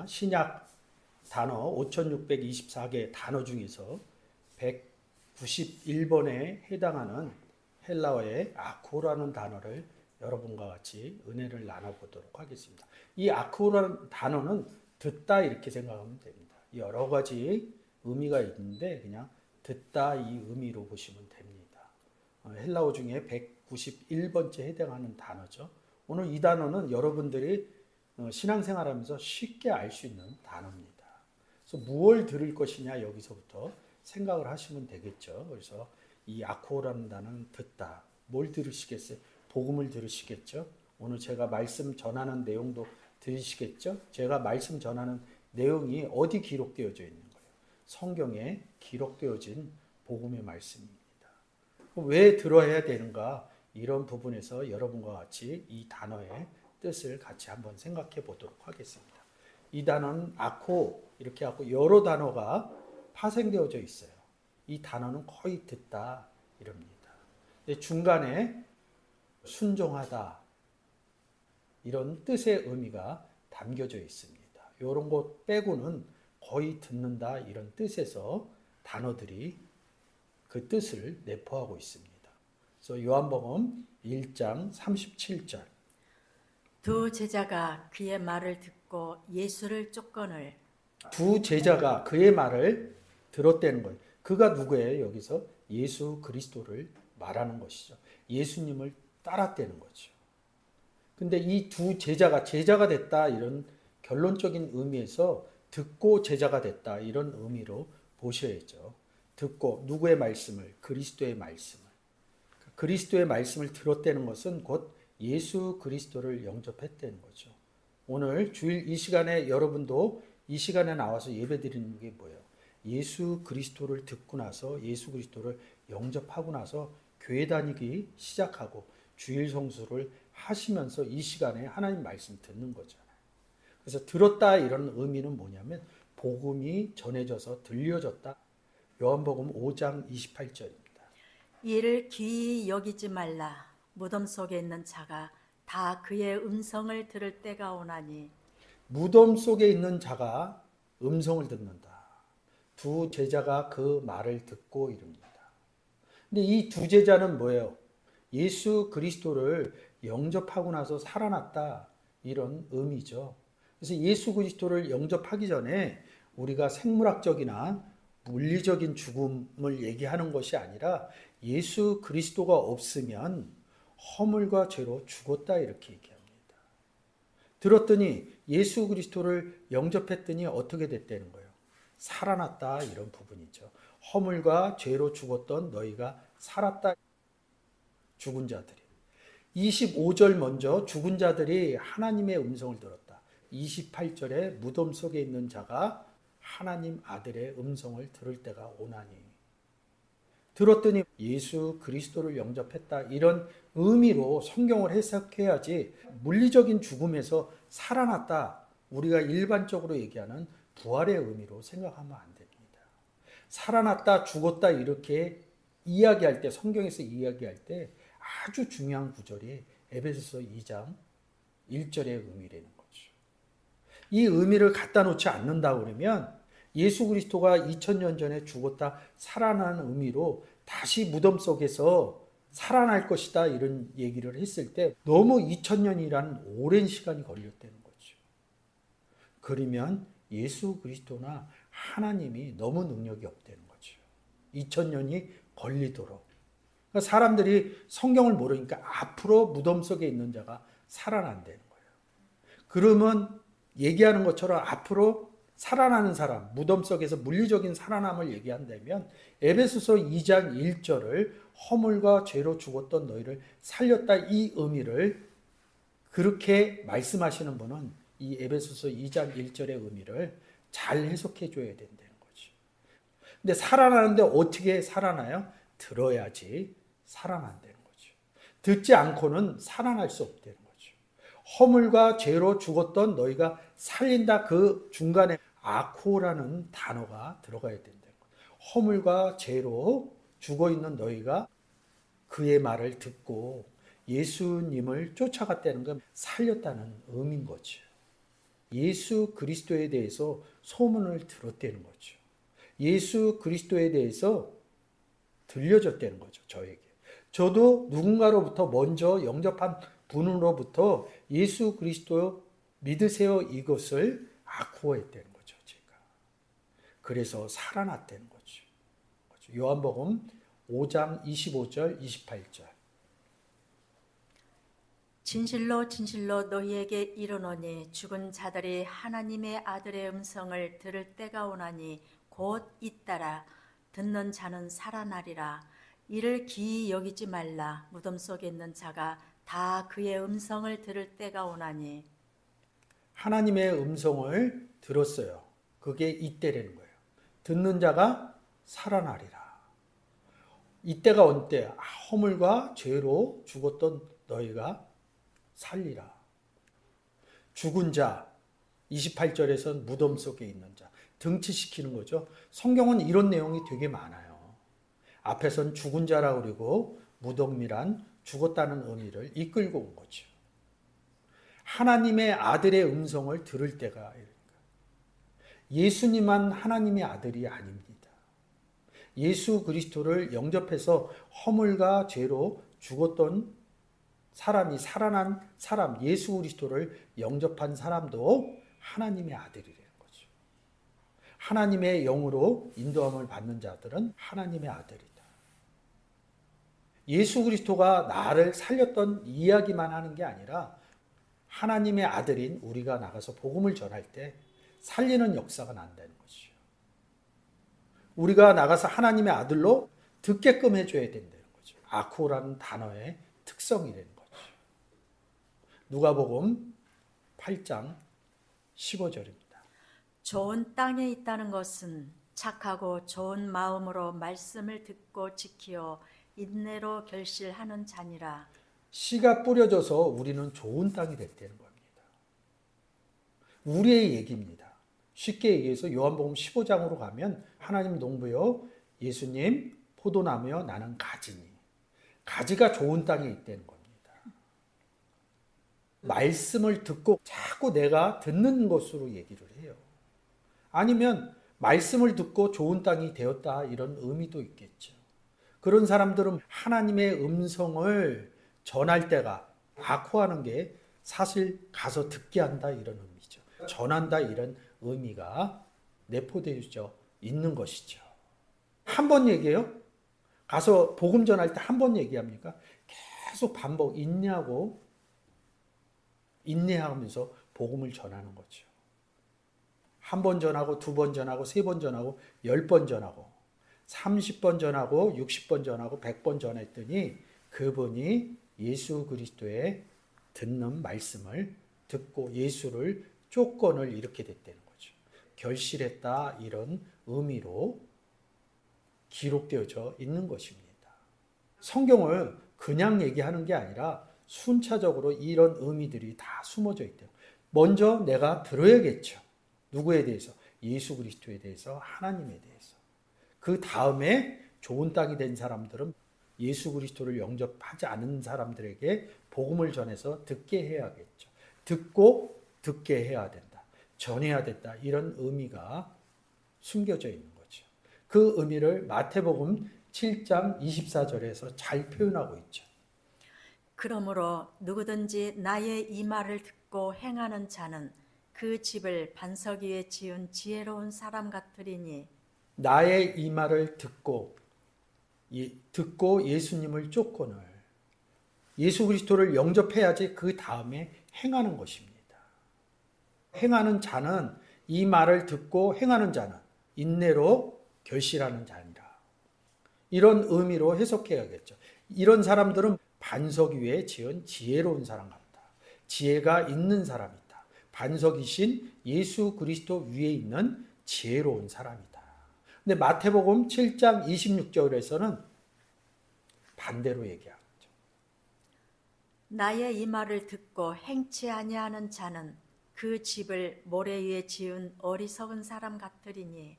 신약 단어 5624개 단어 중에서 191번에 해당하는 헬라어의 아코라는 단어를 여러분과 같이 은혜를 나눠보도록 하겠습니다. 이 아코라는 단어는 듣다 이렇게 생각하면 됩니다. 여러 가지 의미가 있는데 그냥 듣다 이 의미로 보시면 됩니다. 헬라어 중에 191번째 해당하는 단어죠. 오늘 이 단어는 여러분들이 신앙생활하면서 쉽게 알 수 있는 단어입니다. 그래서 무엇을 들을 것이냐 여기서부터 생각을 하시면 되겠죠. 그래서 이 아코라는 단어는 듣다. 뭘 들으시겠어요? 복음을 들으시겠죠? 오늘 제가 말씀 전하는 내용도 들으시겠죠? 제가 말씀 전하는 내용이 어디 기록되어져 있는 거예요? 성경에 기록되어진 복음의 말씀입니다. 왜 들어야 되는가? 이런 부분에서 여러분과 같이 이 단어의 뜻을 같이 한번 생각해 보도록 하겠습니다. 이 단어는 아코 이렇게 하고 여러 단어가 파생되어져 있어요. 이 단어는 거의 듣다 이럽니다. 중간에 순종하다 이런 뜻의 의미가 담겨져 있습니다. 이런 것 빼고는 거의 듣는다 이런 뜻에서 단어들이 그 뜻을 내포하고 있습니다. 그래서 요한복음 1장 37절 두 제자가 그의 말을 듣고 예수를 쫓거늘. 두 제자가 그의 말을 들었다는 거예요. 그가 누구예요? 여기서 예수 그리스도를 말하는 것이죠. 예수님을 따랐다는 거죠. 근데 이 두 제자가 됐다 이런 결론적인 의미에서 듣고 제자가 됐다 이런 의미로 보셔야죠. 듣고 누구의 말씀을? 그리스도의 말씀을. 그리스도의 말씀을 들었다는 것은 곧 예수 그리스도를 영접했다는 거죠. 오늘 주일 이 시간에 여러분도 이 시간에 나와서 예배 드리는 게 뭐예요? 예수 그리스도를 듣고 나서 예수 그리스도를 영접하고 나서 교회 다니기 시작하고 주일 성수를 하시면서 이 시간에 하나님 말씀 듣는 거잖아요. 그래서 들었다 이런 의미는 뭐냐면 복음이 전해져서 들려졌다. 요한복음 5장 28절입니다. 이를 귀히 여기지 말라. 무덤 속에 있는 자가 다 그의 음성을 들을 때가 오나니. 무덤 속에 있는 자가 음성을 듣는다. 두 제자가 그 말을 듣고 이릅니다. 근데 이 두 제자는 뭐예요? 예수 그리스도를 영접하고 나서 살아났다 이런 의미죠. 그래서 예수 그리스도를 영접하기 전에 우리가 생물학적이나 물리적인 죽음을 얘기하는 것이 아니라 예수 그리스도가 없으면 허물과 죄로 죽었다 이렇게 얘기합니다. 들었더니 예수 그리스도를 영접했더니 어떻게 됐다는 거예요? 살아났다 이런 부분이죠. 허물과 죄로 죽었던 너희가 살았다. 죽은 자들이. 25절 먼저 죽은 자들이 하나님의 음성을 들었다. 28절에 무덤 속에 있는 자가 하나님 아들의 음성을 들을 때가 오나니. 들었더니 예수 그리스도를 영접했다. 이런 의미로 성경을 해석해야지 물리적인 죽음에서 살아났다. 우리가 일반적으로 얘기하는 부활의 의미로 생각하면 안 됩니다. 살아났다, 죽었다 이렇게 이야기할 때 성경에서 이야기할 때 아주 중요한 구절이 에베소서 2장 1절의 의미라는 거죠. 이 의미를 갖다 놓지 않는다 그러면 예수 그리스도가 2000년 전에 죽었다 살아난 의미로 다시 무덤 속에서 살아날 것이다 이런 얘기를 했을 때 너무 2000년이라는 오랜 시간이 걸렸다는 거죠. 그러면 예수 그리스도나 하나님이 너무 능력이 없다는 거죠. 2000년이 걸리도록. 그러니까 사람들이 성경을 모르니까 앞으로 무덤 속에 있는 자가 살아난다는 거예요. 그러면 얘기하는 것처럼 앞으로 살아나는 사람, 무덤 속에서 물리적인 살아남을 얘기한다면 에베소서 2장 1절을 허물과 죄로 죽었던 너희를 살렸다 이 의미를 그렇게 말씀하시는 분은 이 에베소서 2장 1절의 의미를 잘 해석해 줘야 된다는 거죠. 근데 살아나는데 어떻게 살아나요? 들어야지 살아난다는 거죠. 듣지 않고는 살아날 수 없다는 거죠. 허물과 죄로 죽었던 너희가 살린다 그 중간에 아코라는 단어가 들어가야 된다는 거예요. 허물과 죄로 죽어있는 너희가 그의 말을 듣고 예수님을 쫓아갔다는 건 살렸다는 의미인 거죠. 예수 그리스도에 대해서 소문을 들었다는 거죠. 예수 그리스도에 대해서 들려줬다는 거죠, 저에게. 저도 누군가로부터 먼저 영접한 분으로부터 예수 그리스도 믿으세요 이것을 구했다는 거죠, 제가. 그래서 살아났다는 거죠. 요한복음 5장 25절, 28절. 진실로 진실로 너희에게 이르노니 죽은 자들이 하나님의 아들의 음성을 들을 때가 오나니 곧 잇따라 듣는 자는 살아나리라. 이를 기이 여기지 말라. 무덤 속에 있는 자가 다 그의 음성을 들을 때가 오나니. 하나님의 음성을 들었어요. 그게 이때라는 거예요. 듣는 자가 살아나리라. 이때가 온 때 허물과 죄로 죽었던 너희가 살리라. 죽은 자, 28절에서는 무덤 속에 있는 자, 등치시키는 거죠. 성경은 이런 내용이 되게 많아요. 앞에선 죽은 자라고 그러고 무덤이란 죽었다는 의미를 이끌고 온 거죠. 하나님의 아들의 음성을 들을 때가 예수님만 하나님의 아들이 아닙니다. 예수 그리스도를 영접해서 허물과 죄로 죽었던 사람이 살아난 사람, 예수 그리스도를 영접한 사람도 하나님의 아들이라는 거죠. 하나님의 영으로 인도함을 받는 자들은 하나님의 아들이다. 예수 그리스도가 나를 살렸던 이야기만 하는 게 아니라 하나님의 아들인 우리가 나가서 복음을 전할 때 살리는 역사가 난다는 거죠. 우리가 나가서 하나님의 아들로 듣게끔 해줘야 된다는 거죠. 아코라는 단어의 특성이라는 거죠. 누가복음 8장 15절입니다. 좋은 땅에 있다는 것은 착하고 좋은 마음으로 말씀을 듣고 지키어 인내로 결실하는 자니라. 씨가 뿌려져서 우리는 좋은 땅이 됐다는 겁니다. 우리의 얘기입니다. 쉽게 얘기해서 요한복음 15장으로 가면 하나님 농부여 예수님 포도나무여 나는 가지니. 가지가 좋은 땅에 있다는 겁니다. 말씀을 듣고 자꾸 내가 듣는 것으로 얘기를 해요. 아니면 말씀을 듣고 좋은 땅이 되었다 이런 의미도 있겠죠. 그런 사람들은 하나님의 음성을 전할 때가 아코하는 게 사실 가서 듣게 한다 이런 의미죠. 전한다 이런 의미가 내포되어 있는 것이죠. 한 번 얘기해요? 가서 복음 전할 때 한 번 얘기합니까? 계속 반복 인내하면서 복음을 전하는 거죠. 한 번 전하고 두 번 전하고 세 번 전하고 10번 전하고 30번 전하고 60번 전하고 100번 전했더니 그분이 예수 그리스도의 듣는 말씀을 듣고 예수를 조건을 이렇게 됐다는 거죠. 결실했다 이런 의미로 기록되어져 있는 것입니다. 성경을 그냥 얘기하는 게 아니라 순차적으로 이런 의미들이 다 숨어져 있대요. 먼저 내가 들어야겠죠. 누구에 대해서? 예수 그리스도에 대해서, 하나님에 대해서. 그 다음에 좋은 땅이 된 사람들은 예수 그리스도를 영접하지 않은 사람들에게 복음을 전해서 듣게 해야겠죠. 듣고 듣게 해야 된다. 전해야 된다. 이런 의미가 숨겨져 있는 거죠. 그 의미를 마태복음 7장 24절에서 잘 표현하고 있죠. 그러므로 누구든지 나의 이 말을 듣고 행하는 자는 그 집을 반석 위에 지은 지혜로운 사람 같으리니. 나의 이 말을 듣고 예수님을 쫓고는 예수 그리스도를 영접해야지 그 다음에 행하는 것입니다. 행하는 자는 이 말을 듣고 행하는 자는 인내로 결실하는 자니라. 이런 의미로 해석해야겠죠. 이런 사람들은 반석 위에 지은 지혜로운 사람 같다. 지혜가 있는 사람이다. 반석이신 예수 그리스도 위에 있는 지혜로운 사람이다. 근데 마태복음 7장 26절에서는 반대로 얘기하죠. 나의 이 말을 듣고 행치 아니하는 자는 그 집을 모래 위에 지은 어리석은 사람 같으리니.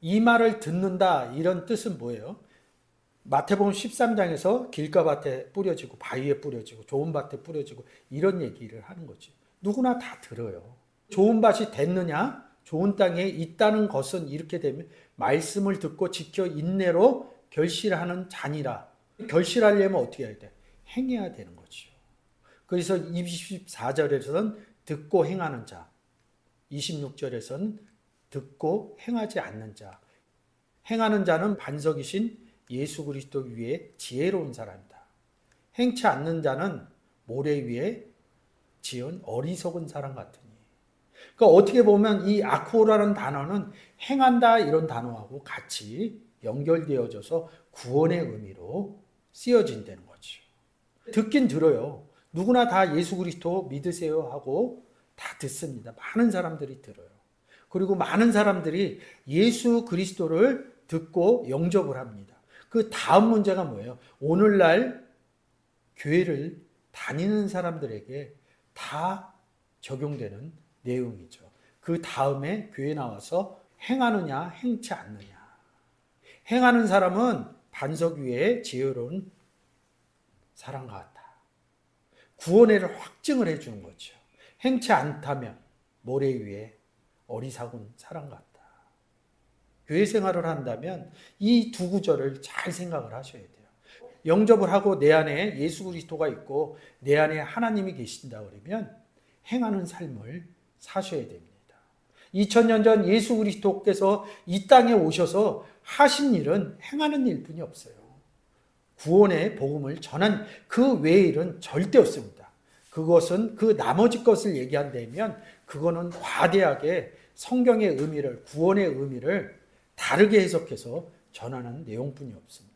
이 말을 듣는다 이런 뜻은 뭐예요? 마태복음 13장에서 길가밭에 뿌려지고 바위에 뿌려지고 좋은 밭에 뿌려지고 이런 얘기를 하는 거지. 누구나 다 들어요. 좋은 밭이 됐느냐? 좋은 땅에 있다는 것은 이렇게 되면 말씀을 듣고 지켜 인내로 결실하는 자니라. 결실하려면 어떻게 해야 돼? 행해야 되는 거죠. 그래서 24절에서는 듣고 행하는 자, 26절에서는 듣고 행하지 않는 자. 행하는 자는 반석이신 예수 그리스도 위에 지혜로운 사람이다. 행치 않는 자는 모래 위에 지은 어리석은 사람 같으니. 그러니까 어떻게 보면 이 아코라는 단어는 행한다 이런 단어하고 같이 연결되어져서 구원의 의미로 쓰여진다는 거죠. 듣긴 들어요. 누구나 다 예수 그리스도 믿으세요 하고 다 듣습니다. 많은 사람들이 들어요. 그리고 많은 사람들이 예수 그리스도를 듣고 영접을 합니다. 그 다음 문제가 뭐예요? 오늘날 교회를 다니는 사람들에게 다 적용되는 내용이죠. 그 다음에 교회 나와서 행하느냐 행치 않느냐. 행하는 사람은 반석 위에 지혜로운 사람과 같다. 구원을 확증을 해주는 거죠. 행치 않다면 모래 위에 어리석은 사람 같다. 교회 생활을 한다면 이 두 구절을 잘 생각을 하셔야 돼요. 영접을 하고 내 안에 예수 그리스도가 있고 내 안에 하나님이 계신다 그러면 행하는 삶을 사셔야 됩니다. 2000년 전 예수 그리스도께서 이 땅에 오셔서 하신 일은 행하는 일뿐이 없어요. 구원의 복음을 전한 그 외의 일은 절대 없습니다. 그것은 그 나머지 것을 얘기한다면 그거는 과대하게 성경의 의미를, 구원의 의미를 다르게 해석해서 전하는 내용뿐이 없습니다.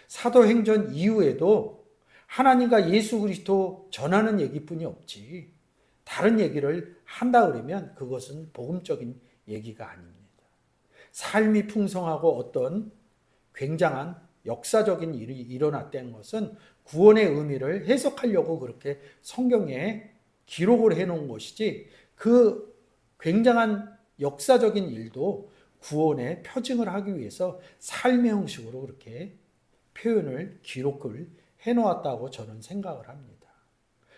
사도행전 이후에도 하나님과 예수 그리스도 전하는 얘기뿐이 없지 다른 얘기를 한다 그러면 그것은 복음적인 얘기가 아닙니다. 삶이 풍성하고 어떤 굉장한 역사적인 일이 일어났다는 것은 구원의 의미를 해석하려고 그렇게 성경에 기록을 해놓은 것이지 그 굉장한 역사적인 일도 구원의 표징을 하기 위해서 삶의 형식으로 그렇게 표현을 기록을 해놓았다고 저는 생각을 합니다.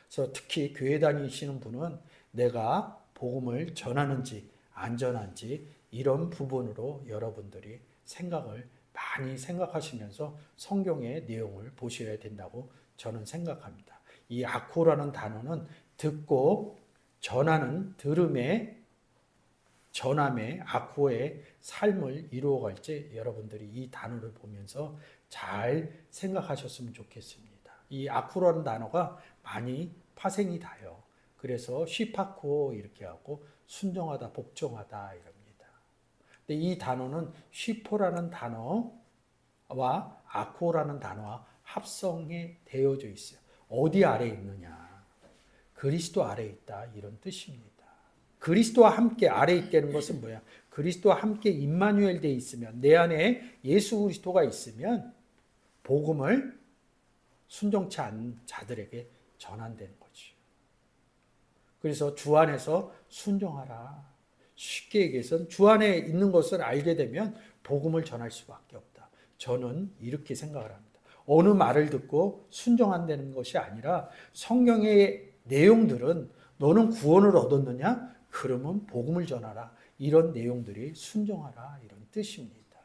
그래서 특히 교회 다니시는 분은 내가 복음을 전하는지 안 전하는지 이런 부분으로 여러분들이 생각을 많이 생각하시면서 성경의 내용을 보셔야 된다고 저는 생각합니다. 이 아코라는 단어는 듣고 전하는 들음의 전함의 아코의 삶을 이루어갈지 여러분들이 이 단어를 보면서 잘 생각하셨으면 좋겠습니다. 이 아코라는 단어가 많이 파생이 다요. 그래서 쉬파코 이렇게 하고 순종하다, 복종하다 이럽니다. 근데 이 단어는 쉬포라는 단어와 아코라는 단어와 합성이 되어져 있어요. 어디 아래 있느냐? 그리스도 아래 있다 이런 뜻입니다. 그리스도와 함께 아래 있다는 것은 뭐야? 그리스도와 함께 임마누엘 돼 있으면 내 안에 예수 그리스도가 있으면 복음을 순종치 않는 자들에게 전한다는 거죠. 그래서 주 안에서 순종하라. 쉽게 얘기해서 주 안에 있는 것을 알게 되면 복음을 전할 수밖에 없다. 저는 이렇게 생각을 합니다. 어느 말을 듣고 순종한다는 것이 아니라 성경의 내용들은 너는 구원을 얻었느냐? 그러면 복음을 전하라. 이런 내용들이 순종하라 이런 뜻입니다.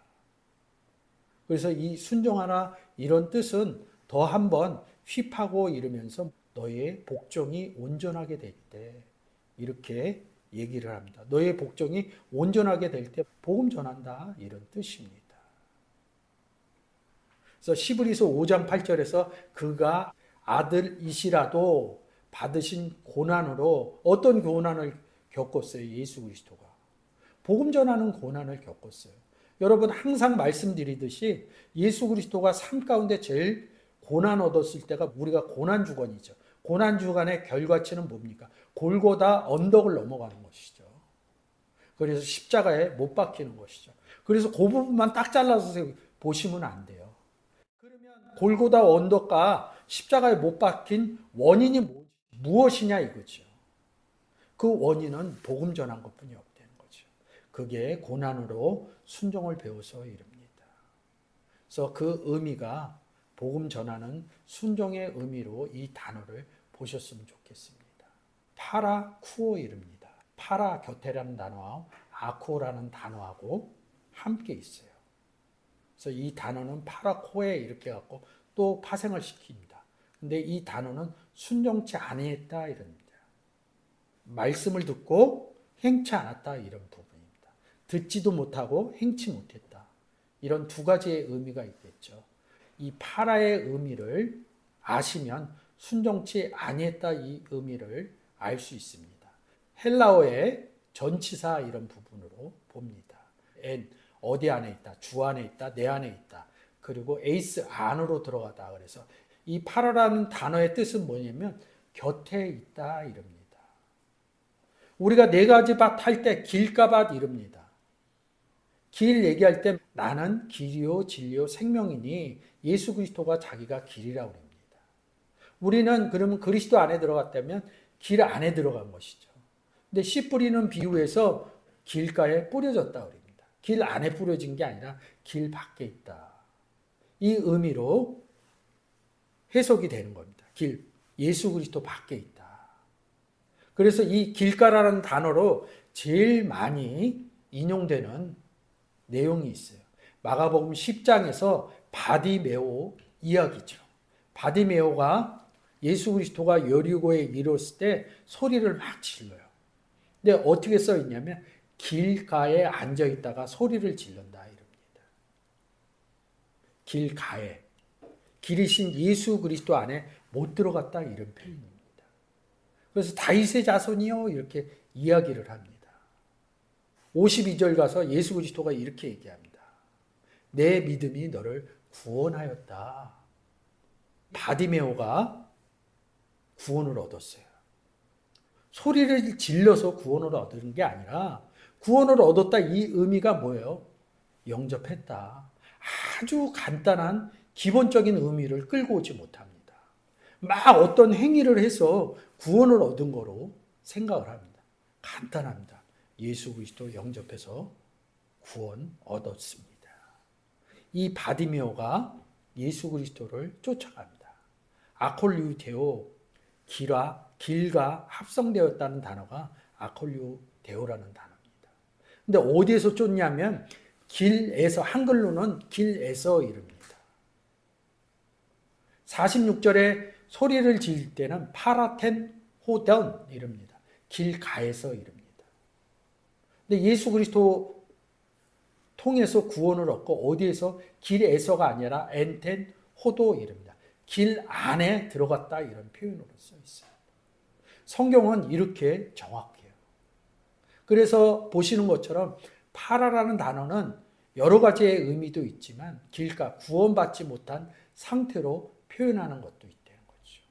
그래서 이 순종하라 이런 뜻은 더 한번 휘파고 이러면서 너의 복종이 온전하게 될 때 이렇게 얘기를 합니다. 너의 복종이 온전하게 될 때 복음 전한다 이런 뜻입니다. 그래서 시브리서 5장 8절에서 그가 아들이시라도 받으신 고난으로 어떤 고난을 겪었어요? 예수 그리스도가. 복음 전하는 고난을 겪었어요. 여러분 항상 말씀드리듯이 예수 그리스도가 삶 가운데 제일 고난 얻었을 때가 우리가 고난주간이죠. 고난주간의 결과치는 뭡니까? 골고다 언덕을 넘어가는 것이죠. 그래서 십자가에 못 박히는 것이죠. 그래서 그 부분만 딱 잘라서 보시면 안 돼요. 그러면 골고다 언덕과 십자가에 못 박힌 원인이 무엇이냐 이거죠. 그 원인은 복음 전한 것뿐이 없다는 거죠. 그게 고난으로 순종을 배워서 이릅니다. 그래서 그 의미가 복음 전하는 순종의 의미로 이 단어를 보셨으면 좋겠습니다. 파라쿠오 이릅니다. 파라 곁에라는 단어와 아코라는 단어하고 함께 있어요. 그래서 이 단어는 파라코에 이렇게 갖고 또 파생을 시킵니다. 근데 이 단어는 순종치 아니했다 이럽니다. 말씀을 듣고 행치 않았다 이런 부분입니다. 듣지도 못하고 행치 못했다. 이런 두 가지의 의미가 있겠죠. 이 파라의 의미를 아시면 순종치 아니했다 이 의미를 알 수 있습니다. 헬라어의 전치사 이런 부분으로 봅니다. 엔 어디 안에 있다, 주 안에 있다, 내 안에 있다. 그리고 에이스 안으로 들어가다. 그래서 이 파라라는 단어의 뜻은 뭐냐면 곁에 있다 이럽니다. 우리가 네 가지 밭 할 때 길가밭 이럽니다. 길 얘기할 때 나는 길이요 진리요 생명이니 예수 그리스도가 자기가 길이라고 합니다. 우리는 그러면 그리스도 안에 들어갔다면 길 안에 들어간 것이죠. 근데 씨 뿌리는 비유에서 길가에 뿌려졌다 그럽니다. 길 안에 뿌려진 게 아니라 길 밖에 있다. 이 의미로 해석이 되는 겁니다. 길, 예수 그리스도 밖에 있다. 그래서 이 길가라는 단어로 제일 많이 인용되는 내용이 있어요. 마가복음 10장에서 바디메오 이야기죠. 바디메오가 예수 그리스도가 여리고에 이르렀을 때 소리를 막 질러요. 근데 어떻게 써 있냐면 길가에 앉아 있다가 소리를 질른다 이럽니다. 길가에 길이신 예수 그리스도 안에 못 들어갔다 이런 표현입니다. 그래서 다윗의 자손이요 이렇게 이야기를 합니다. 52절 가서 예수 그리스도가 이렇게 얘기합니다. 내 믿음이 너를 구원하였다. 바디메오가 구원을 얻었어요. 소리를 질러서 구원을 얻은 게 아니라 구원을 얻었다 이 의미가 뭐예요? 영접했다. 아주 간단한 기본적인 의미를 끌고 오지 못합니다. 막 어떤 행위를 해서 구원을 얻은 거로 생각을 합니다. 간단합니다. 예수 그리스도 영접해서 구원 얻었습니다. 이 바디메오가 예수 그리스도를 쫓아갑니다. 아콜리우데오 길과 합성되었다는 단어가 아콜리우데오라는 단어입니다. 근데 어디에서 쫓냐면 길에서 한글로는 길에서 이릅니다. 46절에 소리를 지을 때는 파라텐 호던 이릅니다. 길가에서 이릅니다. 근데 예수 그리스도 통해서 구원을 얻고 어디에서 길에서가 아니라 엔텐 호도 이릅니다. 길 안에 들어갔다 이런 표현으로 써 있어요. 성경은 이렇게 정확해요. 그래서 보시는 것처럼 파라라는 단어는 여러 가지의 의미도 있지만 길가 구원받지 못한 상태로 표현하는 것도 있다는 거죠.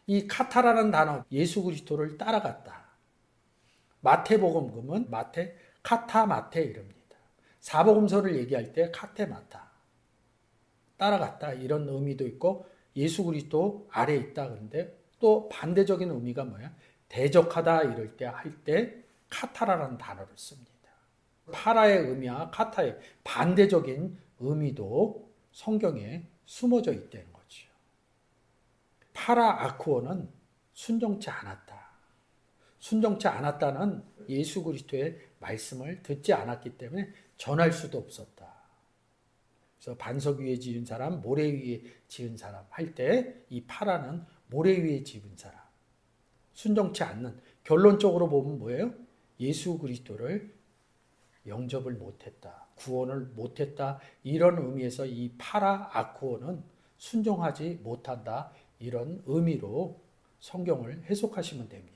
이 카타라는 단어 예수 그리스도를 따라갔다. 마태복음은 마태 카타 마태 이릅니다. 사복음서를 얘기할 때 카테마타 따라갔다 이런 의미도 있고 예수 그리스도 아래에 있다 그런데 또 반대적인 의미가 뭐야? 대적하다 이럴 때 할 때 카타라라는 단어를 씁니다. 파라의 의미와 카타의 반대적인 의미도 성경에 숨어져 있다는 거죠. 파라 아쿠어는 순종치 않았다. 순종치 않았다는 예수 그리스도의 말씀을 듣지 않았기 때문에 전할 수도 없었다. 그래서 반석 위에 지은 사람, 모래 위에 지은 사람 할 때 이 파라는 모래 위에 지은 사람. 순종치 않는 결론적으로 보면 뭐예요? 예수 그리스도를 영접을 못했다. 구원을 못했다. 이런 의미에서 이 파라 아쿠어는 순종하지 못한다. 이런 의미로 성경을 해석하시면 됩니다.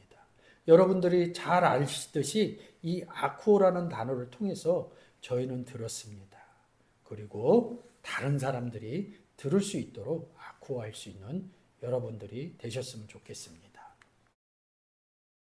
여러분들이 잘 아시듯이 이 아쿠어라는 단어를 통해서 저희는 들었습니다. 그리고 다른 사람들이 들을 수 있도록 아쿠어할 수 있는 여러분들이 되셨으면 좋겠습니다.